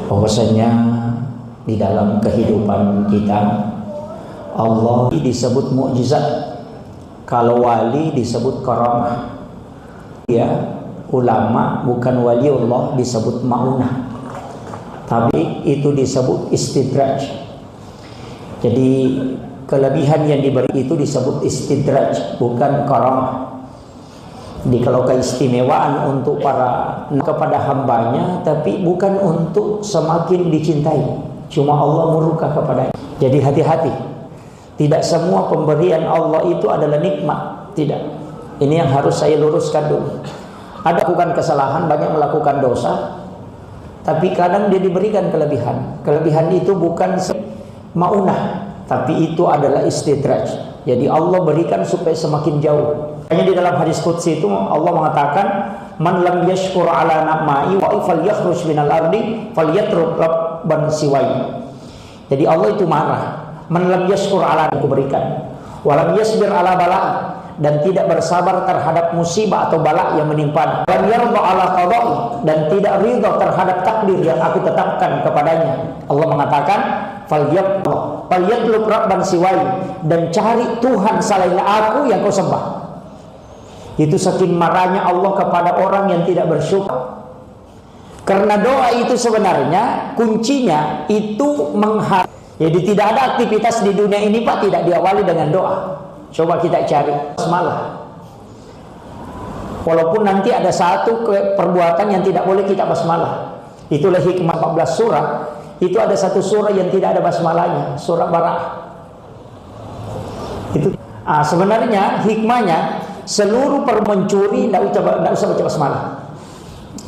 bahwasanya di dalam kehidupan kita Allah disebut mukjizat, kalau wali disebut karamah. Ya, ulama bukan waliullah disebut maunah, tapi itu disebut istidraj. Jadi kelebihan yang diberi itu disebut istidraj, bukan karamah. Jadi kalau keistimewaan untuk kepada hambanya, tapi bukan untuk semakin dicintai, cuma Allah murka kepadanya. Jadi hati-hati, tidak semua pemberian Allah itu adalah nikmat, tidak. Ini yang harus saya luruskan dulu. Ada melakukan kesalahan, banyak melakukan dosa, tapi kadang dia diberikan kelebihan. Kelebihan itu bukan maunah, tapi itu adalah istidraj. Jadi Allah berikan supaya semakin jauh. Hanya di dalam hadis qudsi itu Allah mengatakan, man lam yashkur ala na'mai wa falyakhruj minal ardi falyatruk rabban siwai. Jadi Allah itu marah. Man lam yashkur ala, aku berikan, wa lam yasbir ala bala, dan tidak bersabar terhadap musibah atau bala yang menimpa, lam yarda ala qada'i, dan tidak ridha terhadap takdir yang aku tetapkan kepadanya. Allah mengatakan falyatlub rabban siwai, dan cari Tuhan selain aku yang kau sembah. Itu saking marahnya Allah kepada orang yang tidak bersyukur. Karena doa itu sebenarnya kuncinya itu mengharap. Jadi tidak ada aktivitas di dunia ini Pak tidak diawali dengan doa. Coba kita cari basmalah. Walaupun nanti ada satu perbuatan yang tidak boleh kita basmalah. Itulah hikmah 14 surah. Itu ada satu surah yang tidak ada basmalahnya, surah Bara'ah. Itu sebenarnya hikmahnya seluruh mencuri tidak usah baca basmalah.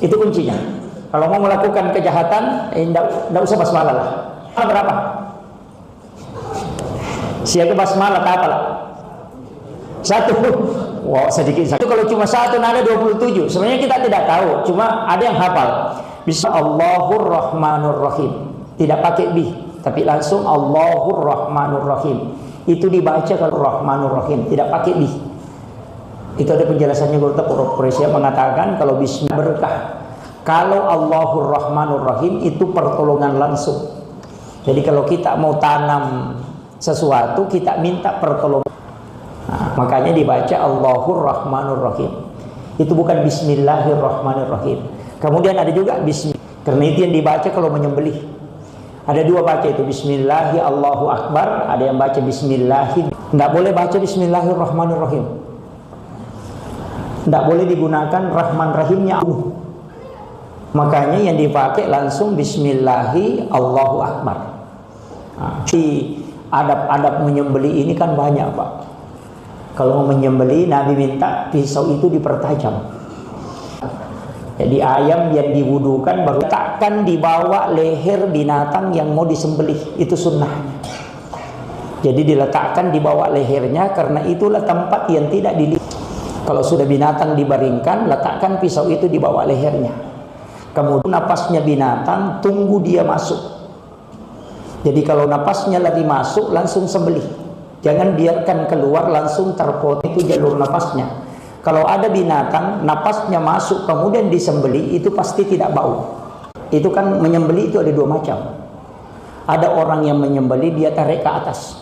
Itu kuncinya. Kalau mau melakukan kejahatan tidak usah basmalah lah. Berapa? Siapa basmalah apa lah? Satu. Wow, sedikit. Satu kalau cuma satu ada 27. Sebenarnya kita tidak tahu, cuma ada yang hafal. Bisa Allahur Rahmanur Rahim. Tidak pakai bi, tapi langsung Allahur Rahmanur Rahim. Itu dibaca kalau Rahmanur Rahim, tidak pakai bi. Itu ada penjelasannya. Guru Quraisy mengatakan kalau bismillah berkah. Kalau Allahur Rahmanur Rahim itu pertolongan langsung. Jadi kalau kita mau tanam sesuatu, kita minta pertolongan. Makanya dibaca Allahur Rahmanur Rahim. Itu bukan Bismillahirrahmanirrahim. Kemudian ada juga Bismillah. Karena itu yang dibaca kalau menyembelih. Ada dua baca itu, Bismillahi Allahu Akbar. Ada yang baca Bismillahi. Tidak boleh baca Bismillahirrahmanirrahim. Tidak boleh digunakan Rahman Rahimnya. Makanya yang dipakai langsung Bismillahi Allahu Akbar. Di adab-adab menyembelih ini kan banyak Pak. Kalau mau menyembelih, Nabi minta pisau itu dipertajam. Jadi ayam yang diwudukan baru takkan dibawa leher binatang yang mau disembelih, itu sunnahnya. Jadi diletakkan di bawah lehernya, karena itulah tempat yang tidak dilihat. Kalau sudah binatang dibaringkan, letakkan pisau itu di bawah lehernya. Kemudian napasnya binatang, tunggu dia masuk. Jadi kalau napasnya lagi masuk, langsung sembelih. Jangan biarkan keluar langsung terpotong, itu jalur napasnya. Kalau ada binatang napasnya masuk kemudian disembelih, itu pasti tidak bau. Itu kan menyembelih itu ada dua macam. Ada orang yang menyembelih dia tarik ke atas,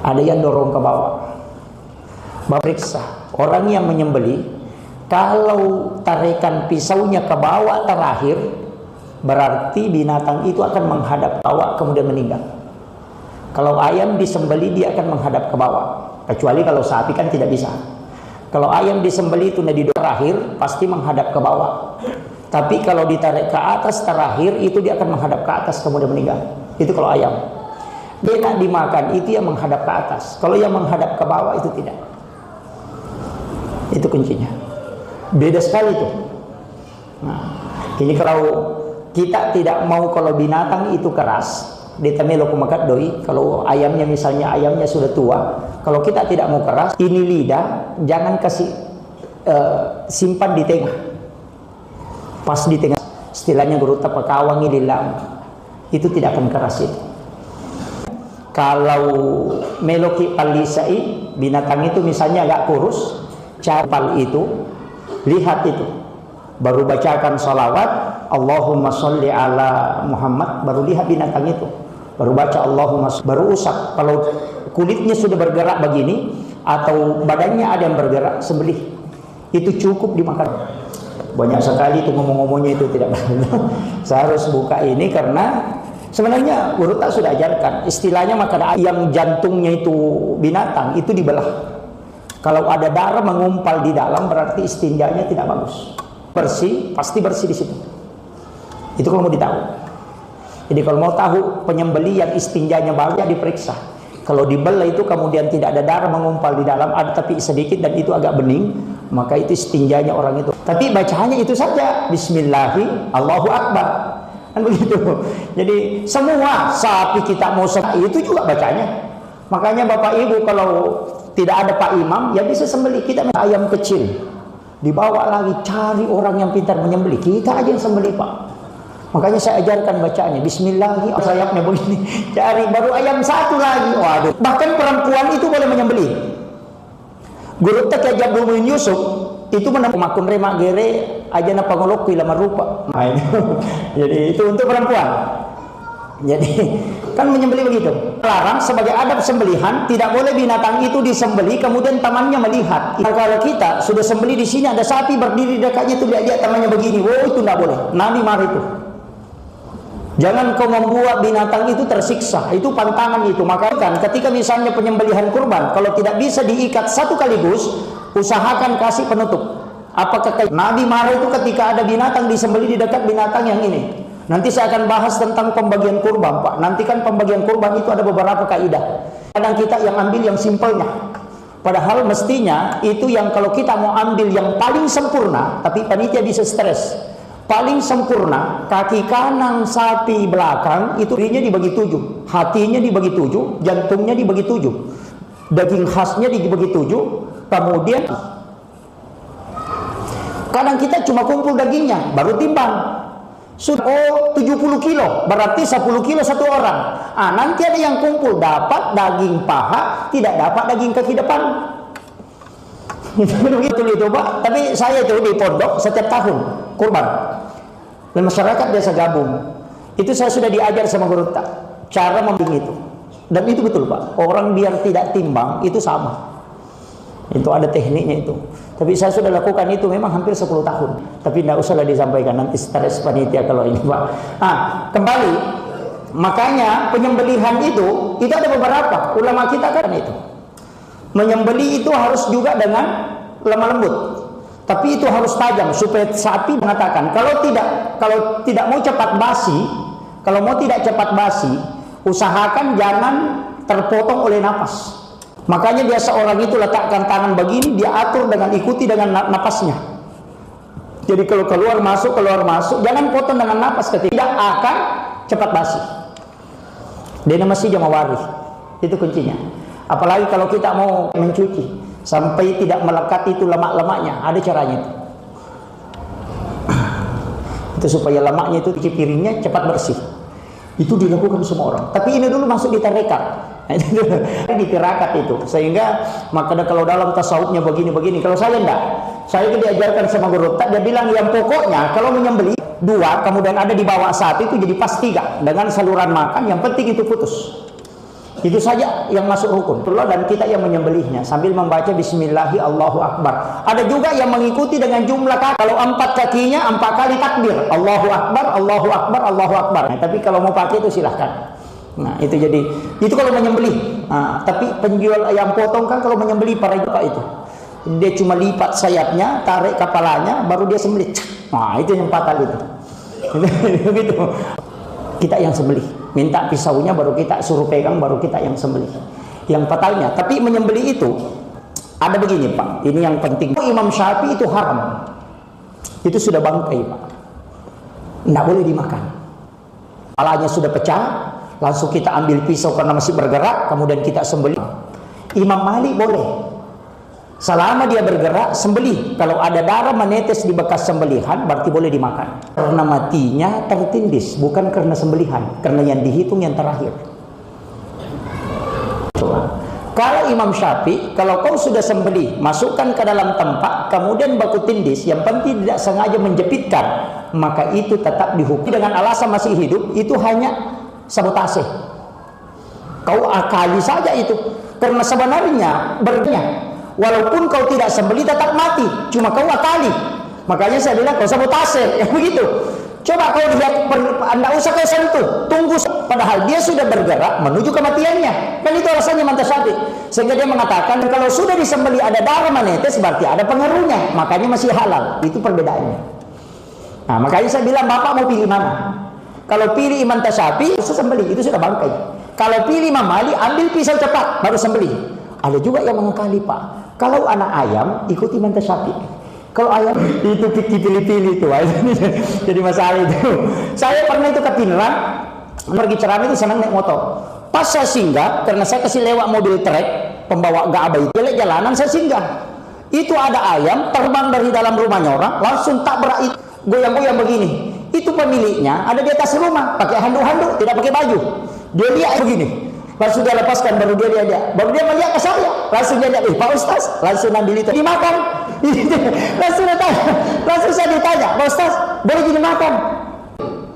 ada yang dorong ke bawah. Periksa orang yang menyembelih, kalau tarikan pisaunya ke bawah terakhir, berarti binatang itu akan menghadap ke bawah kemudian meninggal. Kalau ayam disembelih dia akan menghadap ke bawah, kecuali kalau sapi kan tidak bisa. Kalau ayam disembelih itu di terakhir pasti menghadap ke bawah. Tapi kalau ditarik ke atas terakhir itu dia akan menghadap ke atas kemudian meninggal. Itu kalau ayam. Dia nak dimakan itu yang menghadap ke atas. Kalau yang menghadap ke bawah itu tidak. Itu kuncinya. Beda sekali itu. Nah, ini kalau kita tidak mau kalau binatang itu keras, ditemelo kumakat doi. Kalau ayamnya misalnya ayamnya sudah tua, kalau kita tidak mau keras, ini lidah jangan kasih simpan di tengah. Pas di tengah, istilahnya guru tapakawangi lilam. Itu tidak akan keras itu. Kalau meloki palisai, binatang itu misalnya agak kurus, capal itu, lihat itu. Baru bacakan sholawat, Allahumma sholli ala Muhammad, baru lihat binatang itu, baru baca Allahumma, baru usap. Kalau kulitnya sudah bergerak begini atau badannya ada yang bergerak, sembelih. Itu cukup dimakan. Banyak sekali itu ngomong-ngomongnya itu tidak benar. Saya harus buka ini karena sebenarnya Guru tak sudah ajarkan istilahnya makanan yang jantungnya itu binatang itu dibelah. Kalau ada darah mengumpal di dalam berarti istinjanya tidak bagus. Bersih, pasti bersih di situ. Itu kalau mau ditahu. Jadi kalau mau tahu penyembelih yang istinjanya bagus diperiksa. Kalau dibelah itu kemudian tidak ada darah mengumpal di dalam, ada tapi sedikit dan itu agak bening, maka itu istinjanya orang itu. Tapi bacaannya itu saja, Bismillahi, Allahu Akbar. Kan begitu. Jadi semua sapi kita mau itu juga bacanya. Makanya Bapak Ibu kalau tidak ada Pak Imam, ya bisa sembelih. Kita ayam kecil, dibawa lagi cari orang yang pintar menyembelih. Kita aja yang sembelih Pak. Makanya saya ajarkan bacaannya Bismillahi, sayapnya begini, cari baru ayam satu lagi. Waduh. Bahkan perempuan itu boleh menyembelih. Guru tak ajak Guru Yusuf itu menemakun remak gere aja na pangolok lama rupa. Jadi itu untuk perempuan. Jadi kan menyembelih begitu. Larang sebagai adab sembelihan, tidak boleh binatang itu disembelih kemudian temannya melihat. Kalau kita sudah sembelih di sini ada sapi berdiri dekatnya itu lihat temannya begini, wow itu tidak boleh. Nabi marah itu. Jangan kau membuat binatang itu tersiksa, itu pantangan itu. Maka kan ketika misalnya penyembelihan kurban, kalau tidak bisa diikat satu kaligus, usahakan kasih penutup. Apakah Nabi marah itu ketika ada binatang disembelih di dekat binatang yang ini? Nanti saya akan bahas tentang pembagian kurban, Pak. Nanti kan pembagian kurban itu ada beberapa kaidah. Kadang kita yang ambil yang simpelnya. Padahal mestinya itu yang kalau kita mau ambil yang paling sempurna, tapi panitia bisa stres. Paling sempurna, kaki kanan sapi belakang itu dirinya dibagi 7, hatinya dibagi 7, jantungnya dibagi 7, daging khasnya dibagi 7, kemudian kadang kita cuma kumpul dagingnya, baru timbang. Sudah 70 kilo, berarti 10 kilo satu orang. Nanti ada yang kumpul dapat daging paha, tidak dapat daging kaki depan. Begitu itu Pak. Tapi saya itu di pondok setiap tahun kurban. Dan masyarakat biasa gabung. Itu saya sudah diajar sama guru tak cara membimbing itu. Dan itu betul Pak. Orang biar tidak timbang itu sama. Itu ada tekniknya itu. Tapi saya sudah lakukan itu memang hampir 10 tahun. Tapi tidak usahlah disampaikan nanti stres panitia kalau ini Pak. Kembali. Makanya penyembelihan itu ada beberapa ulama kita kan itu. Menyembelih itu harus juga dengan lemah lembut. Tapi itu harus tajam supaya sapi mengatakan kalau tidak mau cepat basi, usahakan jangan terpotong oleh napas. Makanya biasa orang itu letakkan tangan begini, dia atur dengan ikuti dengan napasnya. Jadi kalau keluar masuk, jangan potong dengan napas ketika tidak akan cepat basi. Dia masih jamawari. Itu kuncinya. Apalagi kalau kita mau mencuci sampai tidak melekat itu lemak-lemaknya, ada caranya itu. Itu supaya lemaknya itu cuci piringnya cepat bersih. Itu dilakukan semua orang. Tapi ini dulu masuk di tarekat. Di tirakat itu. Sehingga makanya kalau dalam tasawufnya begini-begini. Kalau saya enggak. Saya itu diajarkan sama guru. Dia bilang yang pokoknya kalau menyembelih 2 kemudian ada di bawah 1 itu jadi pas 3 dengan saluran makan. Yang penting itu putus. Itu saja yang masuk rukun. Dan kita yang menyembelihnya sambil membaca Bismillahi Allahu Akbar. Ada juga yang mengikuti dengan jumlah kaki. Kalau 4 kakinya 4 kali takbir. Allahu Akbar, Allahu Akbar, Allahu Akbar. Tapi kalau mau pakai itu silahkan. Nah itu jadi itu kalau menyembelih. Tapi penjual ayam potong kan kalau menyembelih para itu dia cuma lipat sayapnya, tarik kepalanya, baru dia sembelih. Nah itu yang fatal itu. Begitu. Kita yang sembelih, minta pisaunya baru kita suruh pegang, baru kita yang sembelih. Yang fatalnya, tapi menyembelih itu ada begini Pak, ini yang penting. Imam Syafi'i itu haram. Itu sudah bangkai Pak. Tidak boleh dimakan. Kepalanya sudah pecah, langsung kita ambil pisau karena masih bergerak, kemudian kita sembelih. Imam Malik boleh. Selama dia bergerak, sembelih. Kalau ada darah menetes di bekas sembelihan, berarti boleh dimakan. Karena matinya tertindis, bukan karena sembelihan. Karena yang dihitung yang terakhir. Coba. Kalau Imam Syafi'i, kalau kau sudah sembelih, masukkan ke dalam tempat, kemudian baku tindis, yang penting tidak sengaja menjepitkan, maka itu tetap dihukum dengan alasan masih hidup, itu hanya sabotase. Kau akali saja itu, karena sebenarnya walaupun kau tidak sembelih tetap mati, cuma kau akali. Makanya saya bilang kau sabotase, ya begitu. Coba kau lihat, anda usah kau sentuh, tunggu, padahal dia sudah bergerak menuju kematiannya. Kan itu alasannya Imam Syafi'i. Sehingga dia mengatakan kalau sudah disembelih ada darah menetes berarti ada pengaruhnya, makanya masih halal. Itu perbedaannya. Nah, makanya saya bilang bapak mau pilih mana? Kalau pilih Imam Syafi'i, sembelih, itu sudah bangkai. Kalau pilih Imam Malik, ambil pisau cepat baru sembelih. Ada juga yang mengakali, Pak. Kalau anak ayam ikut Imam Syafi'i. Kalau ayam itu pilih-pilih itu, jadi masalah itu. Saya pernah itu ke Pinrang, pergi ceramah itu senang naik motor. Pas saya singgah, karena saya kasih lewat mobil trek pembawa gabah itu, jelek jalanan saya singgah. Itu ada ayam terbang dari dalam rumahnya orang, langsung tabrak, goyang-goyang begini. Itu pemiliknya ada di atas rumah, pakai handuk-handuk, tidak pakai baju. Dia lihat begini. Langsung dia lepaskan, baru dia melihat ke saya, langsung dia lihat, Pak Ustaz, langsung ambil itu dimakan. langsung saya ditanya, Pak Ustaz, boleh dimakan?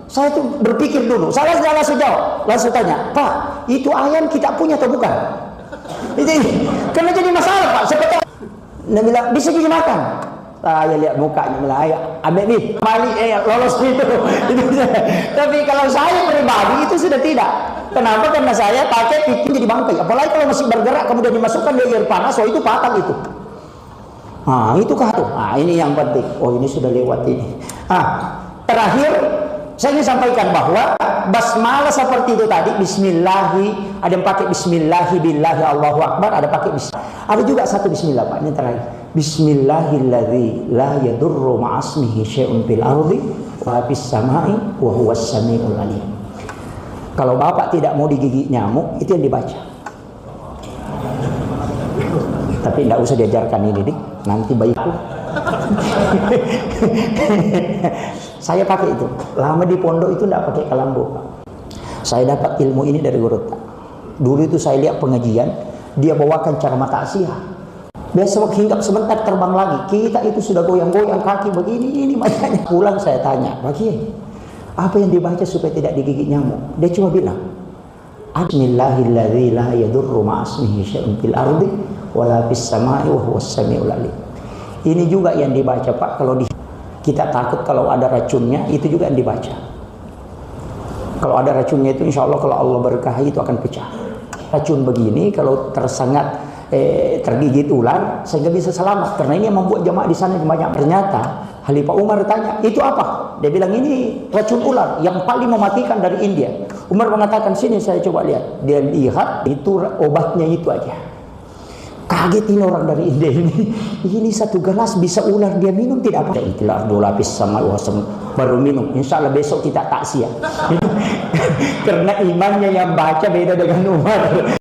Saya tuh berpikir dulu, saya langsung jawab, langsung tanya, Pak, itu ayam kita punya atau bukan? Karena jadi masalah, Pak. Seperti dia bilang bisa dimakan. Saya lihat mukanya, bilang, ayo ambil nih, Malik, lolos itu. Tapi kalau saya pribadi itu sudah tidak. Kenapa? Karena saya pakai pikir jadi bangkai. Apalagi kalau masih bergerak kemudian dimasukkan di air panas, oh itu fatal itu. Nah, itu kah tuh? Nah, ini yang penting. Oh, ini sudah lewat ini. Terakhir saya ingin sampaikan bahwa basmalah seperti itu tadi, bismillahi, ada yang pakai bismillahi billahi Allahu akbar, ada pakai bismillah. Ada juga satu bismillah, Pak, ini terakhir. Bismillahilladzi la yadurru ma'asmihi syai'un fil ardi wa fis samai wa huwas samiul alim. Kalau bapak tidak mau digigit nyamuk, itu yang dibaca. Tapi tidak usah diajarkan ini, Dik. Nanti bayiku. Saya pakai itu. Lama di pondok itu tidak pakai kelambu. Saya dapat ilmu ini dari guru. Dulu itu saya lihat pengajian, dia bawakan cara taksiyah. Besok hinggap sebentar terbang lagi. Kita itu sudah goyang-goyang kaki begini, ini makanya. Pulang saya tanya, bagi apa yang dibaca supaya tidak digigit nyamuk? Dia cuma bilang, Bismillahilladzi la yadurru ma'asmihi syai'un fil ardi wala fis samai wa huwas samiul alim. Ini juga yang dibaca, Pak. Kalau kita takut kalau ada racunnya, itu juga yang dibaca. Kalau ada racunnya itu insya Allah kalau Allah berkahi itu akan pecah. Racun begini kalau tersengat tergigit ular sehingga bisa selamat, karena ini yang membuat jamaah di sana banyak. Ternyata Khalifah Umar tanya, itu apa? Dia bilang ini racun ular yang paling mematikan dari India. Umar mengatakan, sini saya coba lihat. Dia lihat itu obatnya itu aja. Kaget ini orang dari India ini satu gelas bisa ular dia minum tidak apa. Itulah dua lapis sama wasem baru minum. Insya Allah besok kita taksiyah. Karena imannya yang baca beda dengan Umar.